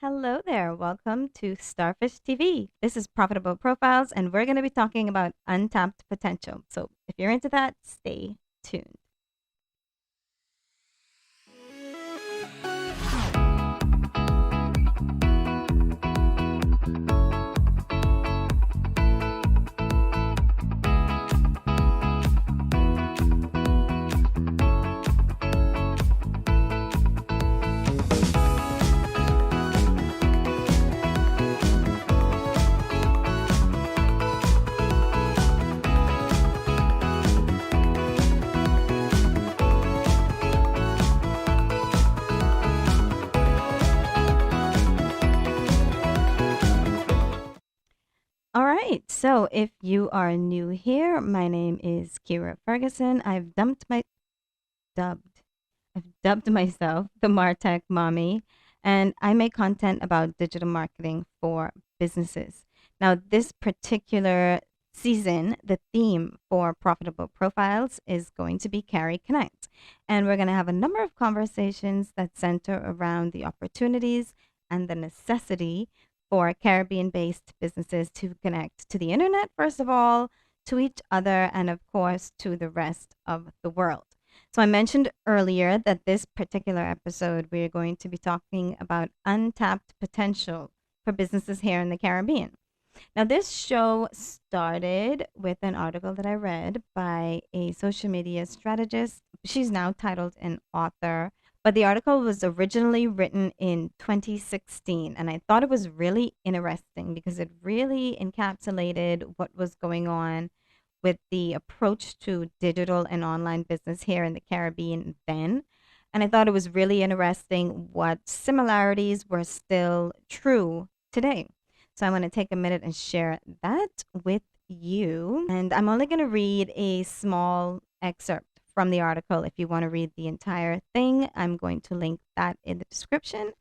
Hello there. Welcome to Starfish TV. This is Profitable Profiles, and we're going to be talking about untapped potential. So if you're into that, stay tuned. All right. So if you are new here, my name is Kira Ferguson. Dubbed. I've dubbed myself the Martech Mommy, and I make content about digital marketing for businesses. Now, this particular season, the theme for Profitable Profiles is going to be Carry Connect. And we're going to have a number of conversations that center around the opportunities and the necessity for Caribbean based businesses to connect to the internet, first of all, to each other, and of course, to the rest of the world. So, I mentioned earlier that this particular episode, we're going to be talking about untapped potential for businesses here in the Caribbean. Now, this show started with an article that I read by a social media strategist. She's now titled an author, but the article was originally written in 2016. And I thought it was really interesting because it really encapsulated what was going on with the approach to digital and online business here in the Caribbean then. And I thought it was really interesting what similarities were still true today. So I'm going to take a minute and share that with you. And I'm only going to read a small excerpt from the article. If you want to read the entire thing, I'm going to link that in the description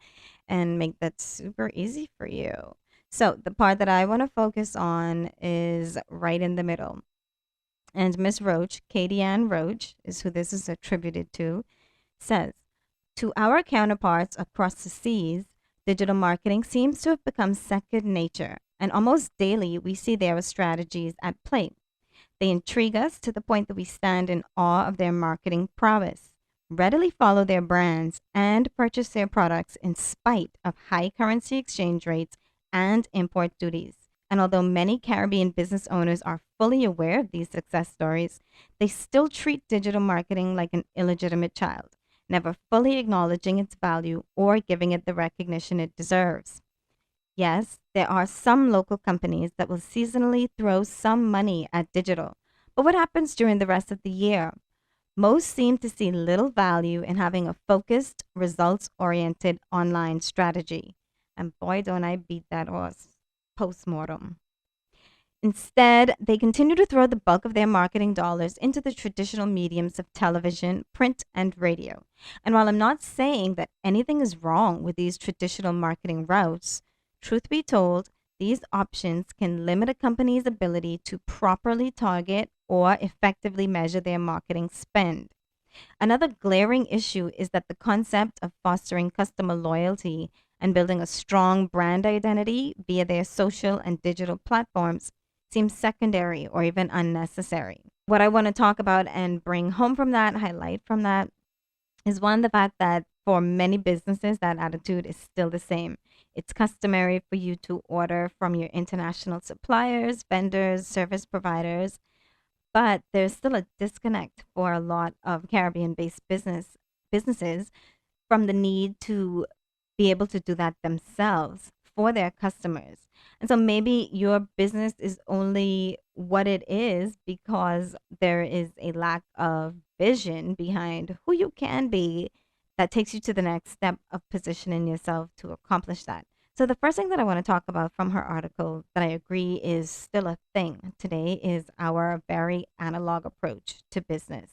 and make that super easy for you. So the part that I want to focus on is right in the middle. And Miss Roach, Katie Ann Roach, is who this is attributed to, says, to our counterparts across the seas, digital marketing seems to have become second nature, and almost daily we see their strategies at play. They intrigue us to the point that we stand in awe of their marketing prowess, readily follow their brands, and purchase their products in spite of high currency exchange rates and import duties. And although many Caribbean business owners are fully aware of these success stories, they still treat digital marketing like an illegitimate child, never fully acknowledging its value or giving it the recognition it deserves. Yes, there are some local companies that will seasonally throw some money at digital, but what happens during the rest of the year? Most seem to see little value in having a focused, results oriented online strategy. And boy, don't I beat that horse post mortem. Instead, they continue to throw the bulk of their marketing dollars into the traditional mediums of television, print, and radio. And while I'm not saying that anything is wrong with these traditional marketing routes, truth be told, these options can limit a company's ability to properly target or effectively measure their marketing spend. Another glaring issue is that the concept of fostering customer loyalty and building a strong brand identity via their social and digital platforms seems secondary or even unnecessary. What I want to talk about and bring home from that, highlight from that, is one, the fact that for many businesses, that attitude is still the same. It's customary for you to order from your international suppliers, vendors, service providers, but there's still a disconnect for a lot of Caribbean-based businesses from the need to be able to do that themselves for their customers. And so maybe your business is only what it is because there is a lack of vision behind who you can be that takes you to the next step of positioning yourself to accomplish that. So, the first thing that I want to talk about from her article that I agree is still a thing today is our very analog approach to business.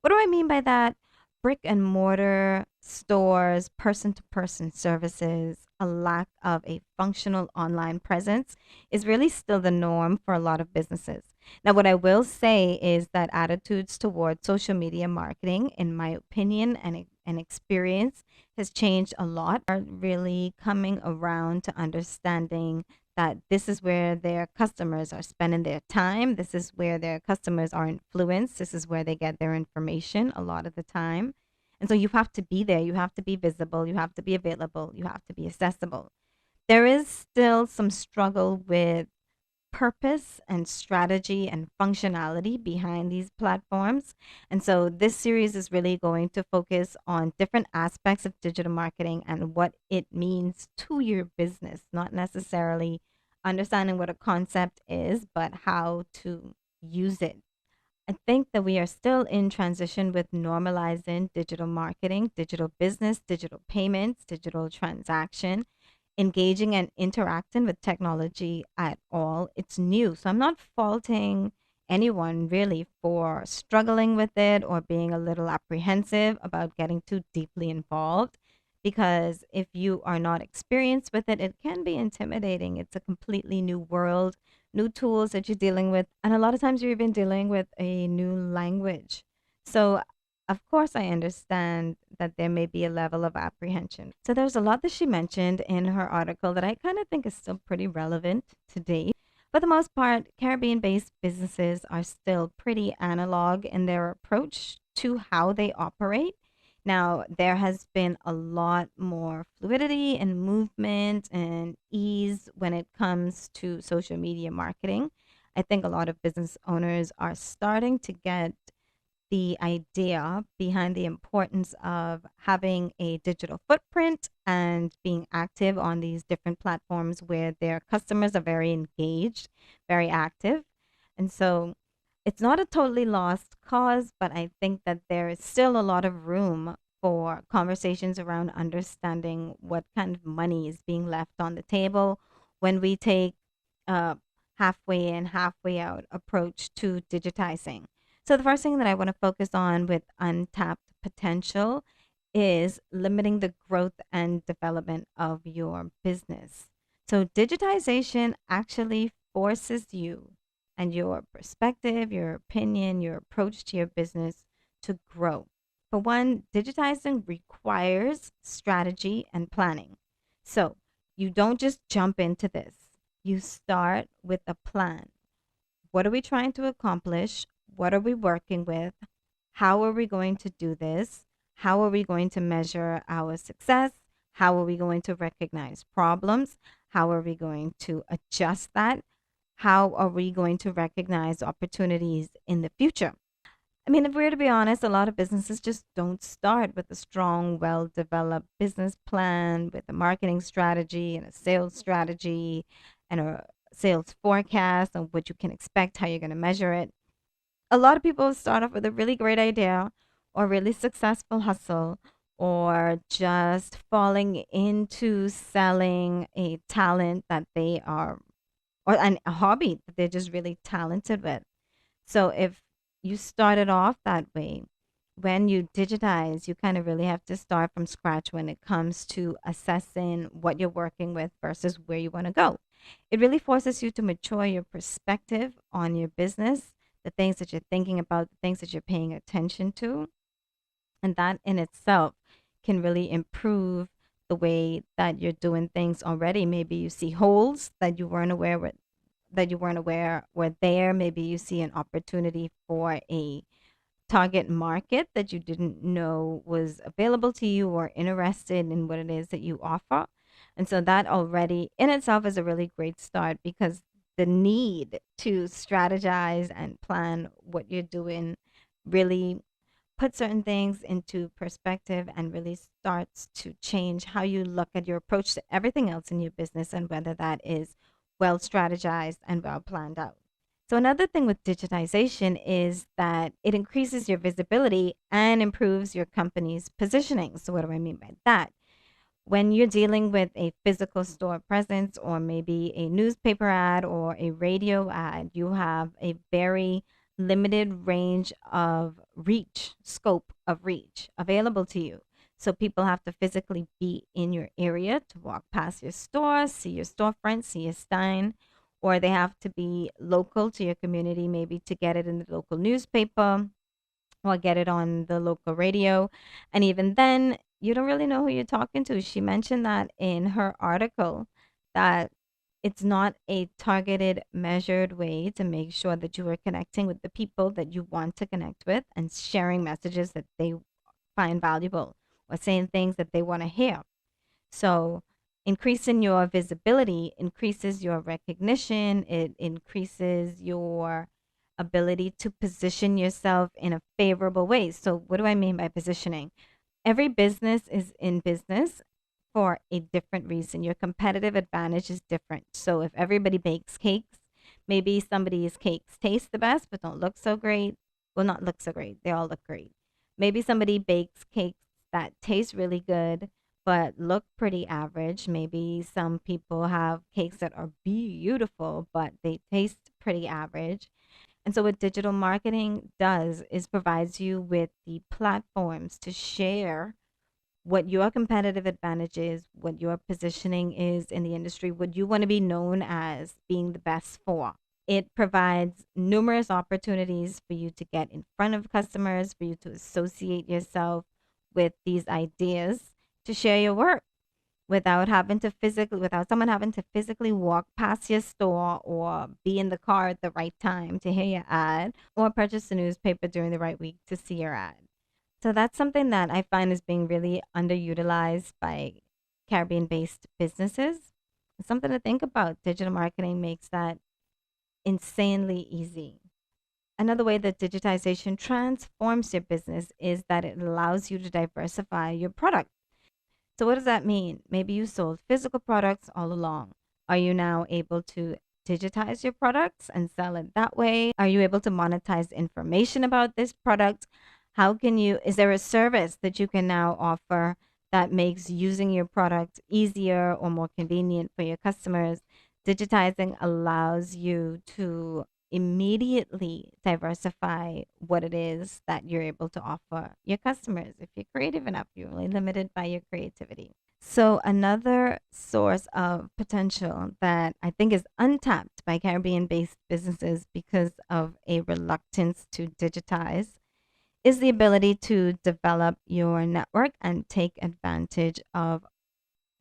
What do I mean by that? Brick and mortar stores, person to person services, a lack of a functional online presence is really still the norm for a lot of businesses. Now, what I will say is that attitudes towards social media marketing, in my opinion, and experience has changed a lot, are really coming around to understanding that this is where their customers are spending their time. This is where their customers are influenced. This is where they get their information a lot of the time. And so you have to be there. You have to be visible. You have to be available. You have to be accessible. There is still some struggle with purpose and strategy and functionality behind these platforms. And so this series is really going to focus on different aspects of digital marketing and what it means to your business, not necessarily understanding what a concept is, but how to use it. I think that we are still in transition with normalizing digital marketing, digital business, digital payments, digital transaction, engaging and interacting with technology at all. It's new. So I'm not faulting anyone really for struggling with it or being a little apprehensive about getting too deeply involved. Because if you are not experienced with it, it can be intimidating. It's a completely new world, new tools that you're dealing with. And a lot of times you're even dealing with a new language. So of course, I understand that there may be a level of apprehension. So there's a lot that she mentioned in her article that I kind of think is still pretty relevant today. For the most part, Caribbean based businesses are still pretty analog in their approach to how they operate. Now, there has been a lot more fluidity and movement and ease when it comes to social media marketing. I think a lot of business owners are starting to get the idea behind the importance of having a digital footprint and being active on these different platforms where their customers are very engaged, very active. And so it's not a totally lost cause, but I think that there is still a lot of room for conversations around understanding what kind of money is being left on the table when we take a halfway in, halfway out approach to digitizing. So the first thing that I want to focus on with untapped potential is limiting the growth and development of your business. So digitization actually forces you and your perspective, your opinion, your approach to your business to grow. For one, digitizing requires strategy and planning. So you don't just jump into this. You start with a plan. What are we trying to accomplish? What are we working with? How are we going to do this? How are we going to measure our success? How are we going to recognize problems? How are we going to adjust that? How are we going to recognize opportunities in the future? I mean, if we're to be honest, a lot of businesses just don't start with a strong, well developed business plan, with a marketing strategy and a sales strategy and a sales forecast on what you can expect, how you're going to measure it. A lot of people start off with a really great idea or really successful hustle or just falling into selling a talent that they are or a hobby that they're just really talented with. So if you started off that way, when you digitize, you kind of really have to start from scratch when it comes to assessing what you're working with versus where you want to go. It really forces you to mature your perspective on your business, the things that you're thinking about, the things that you're paying attention to. And that in itself can really improve the way that you're doing things already. Maybe you see holes that you weren't aware were there. Maybe you see an opportunity for a target market that you didn't know was available to you or interested in what it is that you offer. And so that already in itself is a really great start because the need to strategize and plan what you're doing really put certain things into perspective and really starts to change how you look at your approach to everything else in your business and whether that is well strategized and well planned out. So, another thing with digitization is that it increases your visibility and improves your company's positioning. So, what do I mean by that? When you're dealing with a physical store presence or maybe a newspaper ad or a radio ad, you have a very limited range of reach, scope of reach available to you. So people have to physically be in your area to walk past your store, see your storefront, see your sign, or they have to be local to your community, maybe to get it in the local newspaper or get it on the local radio. And even then, you don't really know who you're talking to. She mentioned that in her article that it's not a targeted, measured way to make sure that you are connecting with the people that you want to connect with and sharing messages that they find valuable or saying things that they want to hear. So, increasing your visibility increases your recognition, it increases your ability to position yourself in a favorable way. So, what do I mean by positioning? Every business is in business for a different reason. Your competitive advantage is different. So, if everybody bakes cakes, maybe somebody's cakes taste the best but don't look so great. Well, not look so great, they all look great. Maybe somebody bakes cakes that taste really good but look pretty average. Maybe some people have cakes that are beautiful, but they taste pretty average. And so, what digital marketing does is provides you with the platforms to share what your competitive advantage is, what your positioning is in the industry, what you want to be known as being the best for. It provides numerous opportunities for you to get in front of customers, for you to associate yourself with these ideas, to share your work without someone having to physically walk past your store or be in the car at the right time to hear your ad or purchase the newspaper during the right week to see your ad. So that's something that I find is being really underutilized by Caribbean based businesses. It's something to think about. Digital marketing makes that insanely easy. Another way that digitization transforms your business is that it allows you to diversify your product. So, what does that mean? Maybe you sold physical products all along. Are you now able to digitize your products and sell it that way? Are you able to monetize information about this product? Is there a service that you can now offer that makes using your product easier or more convenient for your customers? Digitizing allows you to immediately diversify what it is that you're able to offer your customers. If you're creative enough, you're only limited by your creativity. So, another source of potential that I think is untapped by Caribbean based businesses because of a reluctance to digitize is the ability to develop your network and take advantage of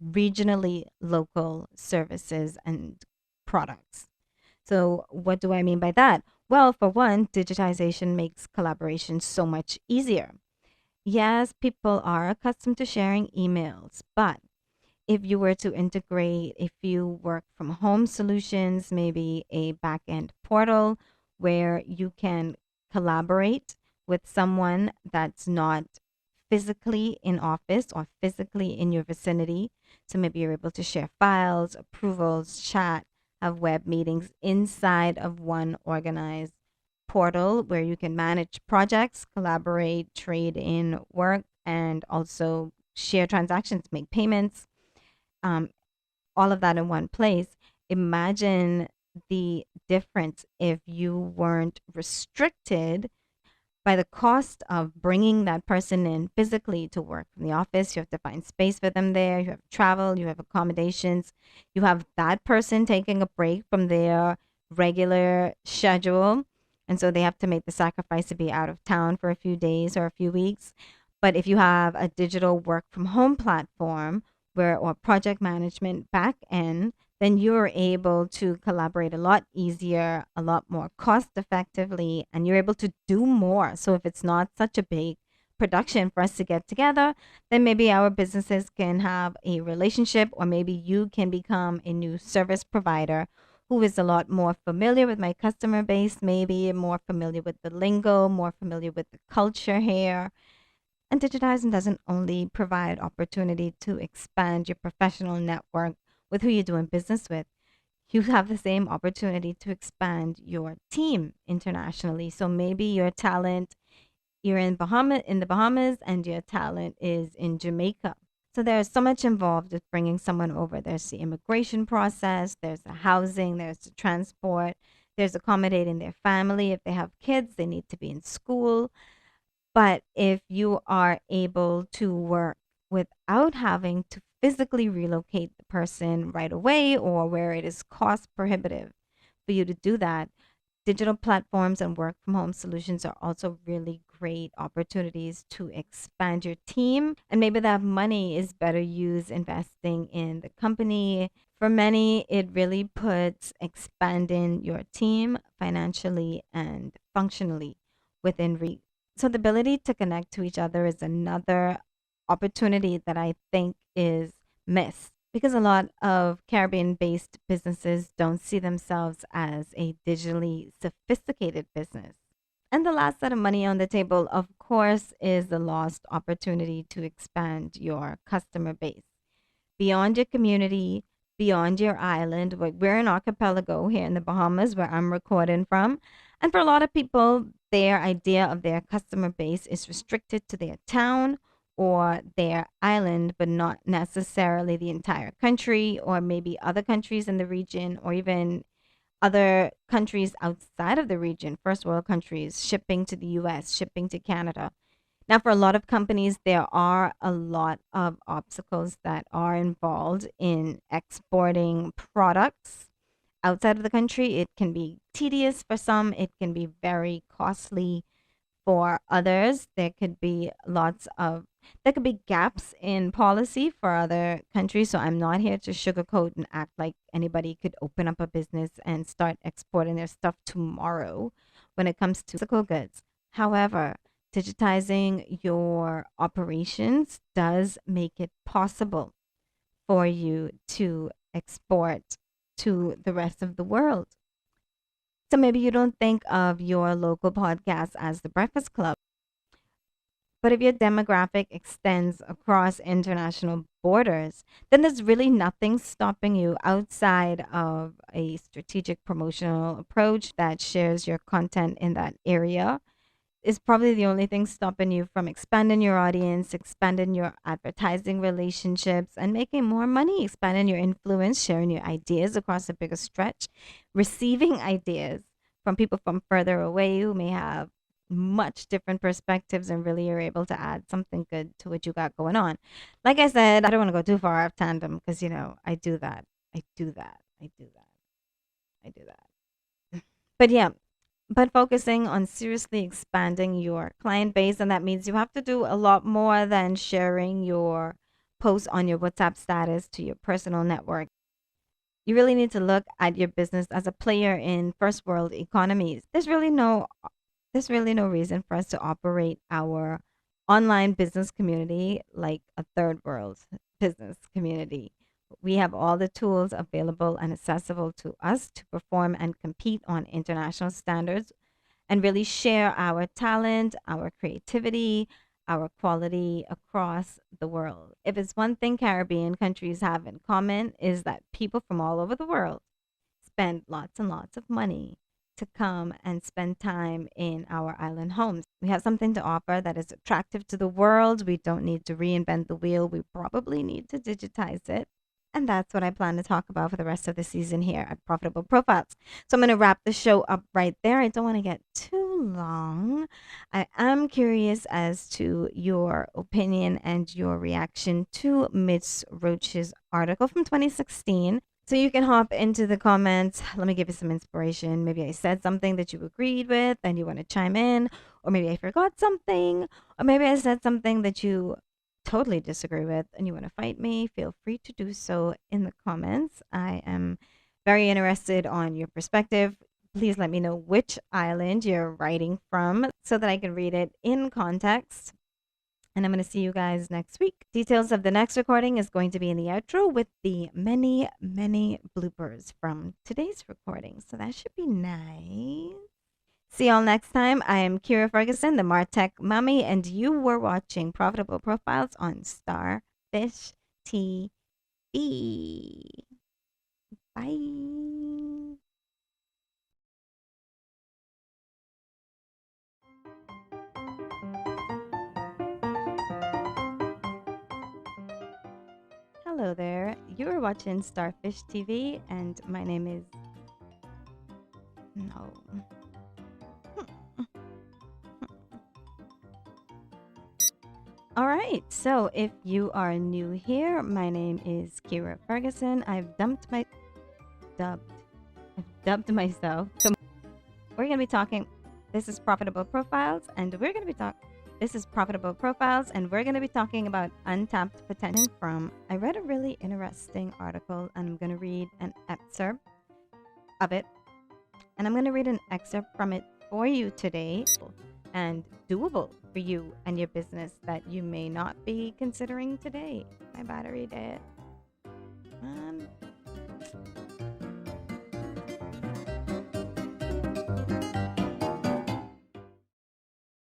regionally local services and products. So, what do I mean by that? Well, for one, digitization makes collaboration so much easier. Yes, people are accustomed to sharing emails, but if you were to integrate a few work from home solutions, maybe a back end portal where you can collaborate with someone that's not physically in office or physically in your vicinity. So maybe you're able to share files, approvals, chat, have web meetings inside of one organized portal where you can manage projects, collaborate, trade in work, and also share transactions, make payments, um, all of that in one place. Imagine the difference if you weren't restricted by the cost of bringing that person in physically to work from the office. You have to find space for them there. You have travel, you have accommodations. You have that person taking a break from their regular schedule. And so they have to make the sacrifice to be out of town for a few days or a few weeks. But if you have a digital work from home platform or project management back end, then you're able to collaborate a lot easier, a lot more cost effectively, and you're able to do more. So if it's not such a big production for us to get together, then maybe our businesses can have a relationship, or maybe you can become a new service provider who is a lot more familiar with my customer base, maybe more familiar with the lingo, more familiar with the culture here. And digitizing doesn't only provide opportunity to expand your professional network with who you're doing business with, you have the same opportunity to expand your team internationally. So maybe your talent, you're in the Bahamas and your talent is in Jamaica. So there's so much involved with bringing someone over. There's the immigration process, there's the housing, there's the transport, there's accommodating their family. If they have kids, they need to be in school. But if you are able to work without having to physically relocate the person right away or where it is cost prohibitive for you to do that, Digital platforms and work from home solutions are also really great opportunities to expand your team. And maybe that money is better used investing in the company. For many, it really puts expanding your team financially and functionally within reach. So the ability to connect to each other is another opportunity that I think is missed because a lot of Caribbean based businesses don't see themselves as a digitally sophisticated business. And the last set of money on the table, of course, is the lost opportunity to expand your customer base beyond your community, beyond your island. We're an archipelago here in the Bahamas where I'm recording from. And for a lot of people, their idea of their customer base is restricted to their town or their island, but not necessarily the entire country, or maybe other countries in the region, or even other countries outside of the region, first world countries, shipping to the US, shipping to Canada. Now, for a lot of companies, there are a lot of obstacles that are involved in exporting products outside of the country. It can be tedious for some, it can be very costly for others. There could be gaps in policy for other countries. So I'm not here to sugarcoat and act like anybody could open up a business and start exporting their stuff tomorrow when it comes to physical goods. However, digitizing your operations does make it possible for you to export to the rest of the world. So maybe you don't think of your local podcast as the Breakfast Club, but if your demographic extends across international borders, then there's really nothing stopping you outside of a strategic promotional approach that shares your content in that area is probably the only thing stopping you from expanding your audience, expanding your advertising relationships, and making more money, expanding your influence, sharing your ideas across a bigger stretch, receiving ideas from people from further away who may have much different perspectives and really are able to add something good to what you got going on. Like I said, I don't want to go too far off tandem because, I do that. I do that. I do that. I do that. But yeah, but focusing on seriously expanding your client base. And that means you have to do a lot more than sharing your posts on your WhatsApp status to your personal network. You really need to look at your business as a player in first world economies. There's really no reason for us to operate our online business community like a third world business community. We have all the tools available and accessible to us to perform and compete on international standards and really share our talent, our creativity, our quality across the world. If it's one thing Caribbean countries have in common is that people from all over the world spend lots and lots of money to come and spend time in our island homes. We have something to offer that is attractive to the world. We don't need to reinvent the wheel. We probably need to digitize it. And that's what I plan to talk about for the rest of the season here at Profitable Profiles. So I'm going to wrap the show up right there. I don't want to get too long. I am curious as to your opinion and your reaction to Mitch Roach's article from 2016. So you can hop into the comments. Let me give you some inspiration. Maybe I said something that you agreed with and you want to chime in, or maybe I forgot something, or maybe I said something that you totally disagree with and you want to fight me. Feel free to do so in the comments. I am very interested on your perspective. Please let me know which island you're writing from so that I can read it in context. And I'm going to see you guys next week. Details of the next recording is going to be in the outro with the many, many bloopers from today's recording. So that should be nice. See y'all next time. I am Kira Ferguson, the Martech Mommy, and you were watching Profitable Profiles on Starfish TV. Bye. Hello there. You are watching Starfish TV, and my name is. No. All right. So if you are new here, my name is Kira Ferguson. I've dubbed myself the we're going to be talking. This is Profitable Profiles, and we're going to be talking. This is Profitable Profiles, and we're going to be talking about untapped potential. From I read a really interesting article, and I'm going to read an excerpt of it, and I'm going to read an excerpt from it for you today, and doable for you and your business that you may not be considering today. My battery dead.